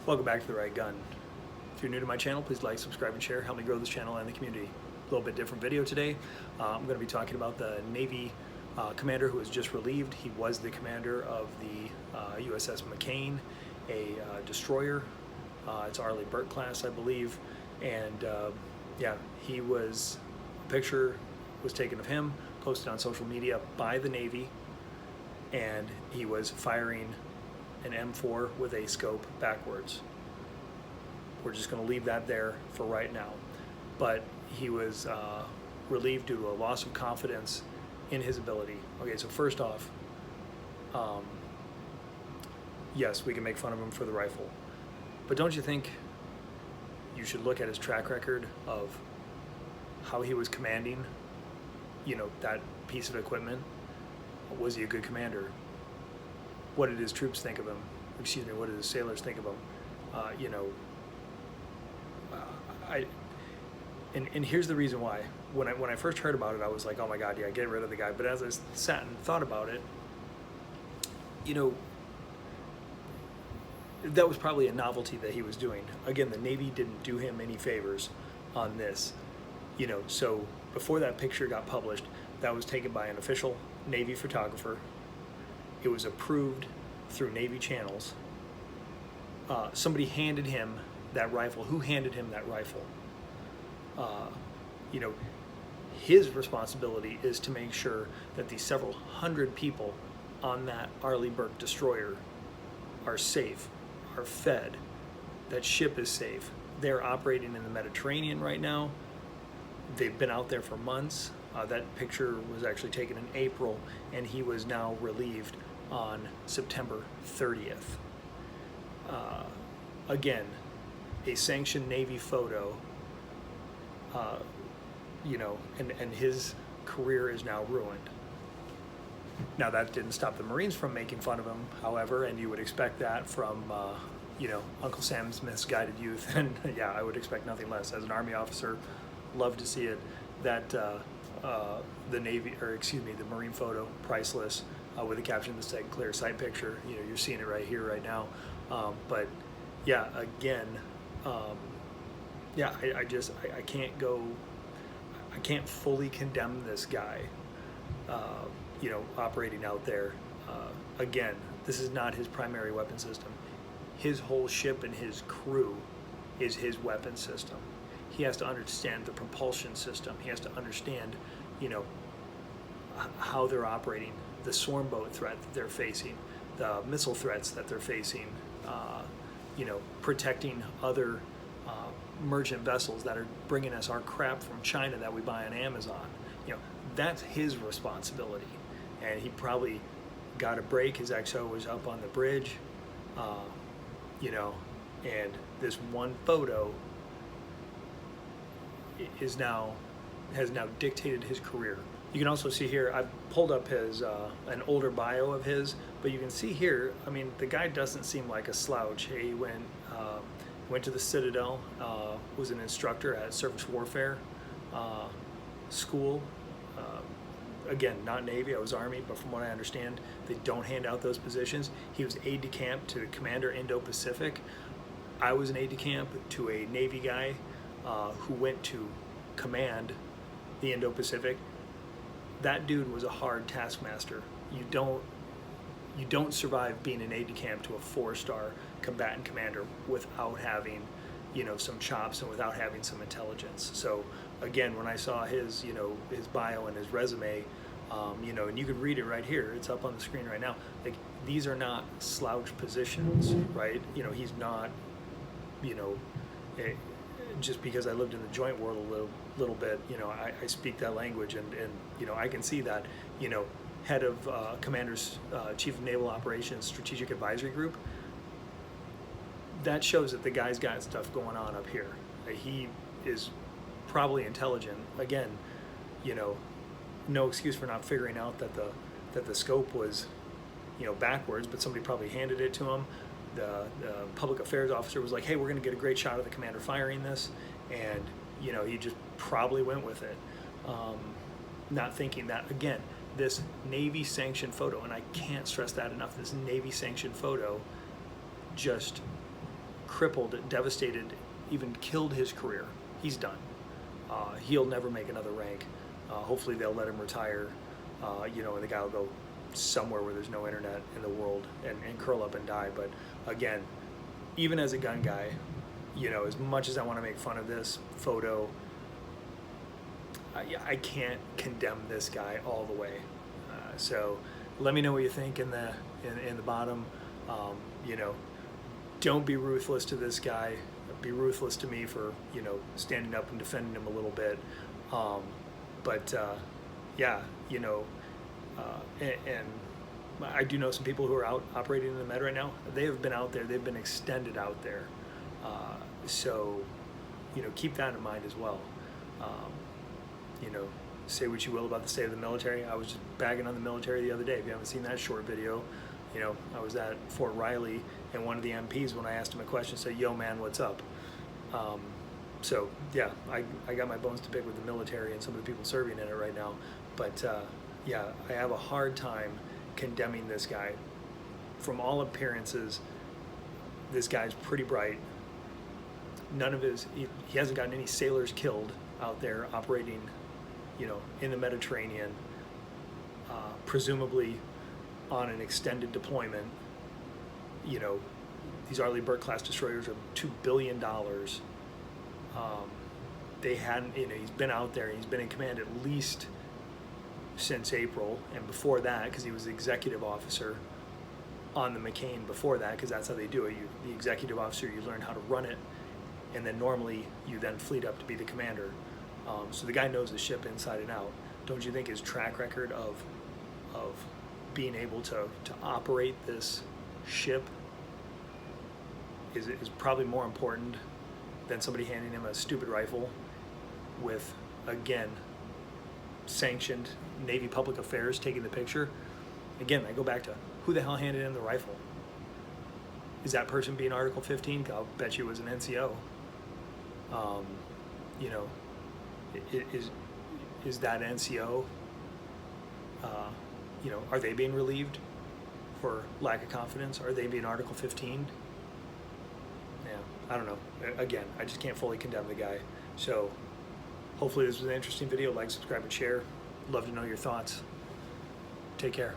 Welcome back to The Right Gun. If you're new to my channel, please like, subscribe, and share. Help me grow this channel and the community. A little bit different video today. I'm going to be talking about the Navy commander who was just relieved. He was the commander of the USS McCain, a destroyer. It's Arleigh Burke class, I believe. And yeah, he was, a picture was taken of him, posted on social media by the Navy, and he was firing an M4 with a scope backwards. We're just going to leave that there for right now. But he was relieved due to a loss of confidence in his ability. Okay, so first off, yes, we can make fun of him for the rifle, but don't you think you should look at his track record of how he was commanding, that piece of equipment? Was he a good commander? What did his troops think of him? Excuse me, what did his sailors think of him? And here's the reason why. When I first heard about it, I was like, oh my God, yeah, get rid of the guy. But as I sat and thought about it, that was probably a novelty that he was doing. Again, the Navy didn't do him any favors on this. So before that picture got published, that was taken by an official Navy photographer. It was approved through Navy channels. Somebody handed him that rifle. Who handed him that rifle? His responsibility is to make sure that the several hundred people on that Arleigh Burke destroyer are safe, are fed, that ship is safe. They're operating in the Mediterranean right now. They've been out there for months. That picture was actually taken in April, and he was now relieved on September 30th. Again, a sanctioned Navy photo, and his career is now ruined. Now, that didn't stop the Marines from making fun of him, however, and you would expect that from, Uncle Sam Smith's guided youth, and yeah, I would expect nothing less. As an Army officer, love to see it. That the Marine photo, priceless, with a caption that said "clear sight picture." You're seeing it right here, right now. But yeah, again, I can't go. I can't fully condemn this guy. Operating out there. Again, this is not his primary weapon system. His whole ship and his crew is his weapon system. He has to understand the propulsion system. He has to understand, how they're operating, the swarm boat threat that they're facing, the missile threats that they're facing, protecting other merchant vessels that are bringing us our crap from China that we buy on Amazon. That's his responsibility. And he probably got a break. His XO was up on the bridge, and this one photo has now dictated his career. You can also see here, I've pulled up his an older bio of his, but you can see here, I mean, the guy doesn't seem like a slouch. He went to the Citadel, was an instructor at surface warfare school. Again, not Navy, I was Army, but from what I understand, they don't hand out those positions. He was aide-de-camp to Commander Indo-Pacific. I was an aide-de-camp to a Navy guy who went to command the Indo-Pacific. That dude was a hard taskmaster. You don't survive being an aide-de-camp to a 4-star combatant commander without having, some chops and without having some intelligence. So again, when I saw his, his bio and his resume, and you can read it right here. It's up on the screen right now. Like, these are not slouch positions, right? He's not, just because I lived in the joint world a little bit, I speak that language, and I can see that, head of Commander's Chief of Naval Operations Strategic Advisory Group. That shows that the guy's got stuff going on up here. He is probably intelligent. Again, no excuse for not figuring out that the scope was, backwards, but somebody probably handed it to him. The public affairs officer was like, hey, we're going to get a great shot of the commander firing this, and he just probably went with it, not thinking that, again, this Navy sanctioned photo, and I can't stress that enough, this Navy sanctioned photo just crippled, devastated, even killed his career. He's done. He'll never make another rank. Hopefully they'll let him retire, and the guy will go somewhere where there's no internet in the world and curl up and die. But again, even as a gun guy, as much as I want to make fun of this photo, I can't condemn this guy all the way. So let me know what you think in the bottom. Don't be ruthless to this guy. Be ruthless to me for standing up and defending him a little bit. And I do know some people who are out operating in the Med right now. They have been out there. They've been extended out there. So keep that in mind as well. Say what you will about the state of the military. I was just bagging on the military the other day. If you haven't seen that short video, I was at Fort Riley, and one of the MPs, when I asked him a question, said, "Yo, man, what's up?" So yeah, I got my bones to pick with the military and some of the people serving in it right now. But I have a hard time condemning this guy. From all appearances, this guy's pretty bright. He hasn't gotten any sailors killed out there operating, in the Mediterranean, presumably on an extended deployment. These Arleigh Burke class destroyers are $2 billion. He's been out there, he's been in command at least since April, and before that, because he was the executive officer on the McCain before that, because that's how they do it. The executive officer, you learn how to run it, and then normally you then fleet up to be the commander. So the guy knows the ship inside and out. Don't you think his track record of being able to operate this ship is probably more important than somebody handing him a stupid rifle with, again, sanctioned Navy Public Affairs taking the picture? Again, I go back to, who the hell handed him the rifle? Is that person being Article 15? I'll bet you it was an NCO. Is that NCO, are they being relieved for lack of confidence? Are they being Article 15? Yeah, I don't know. Again, I just can't fully condemn the guy. So hopefully this was an interesting video. Like, subscribe, and share. Love to know your thoughts. Take care.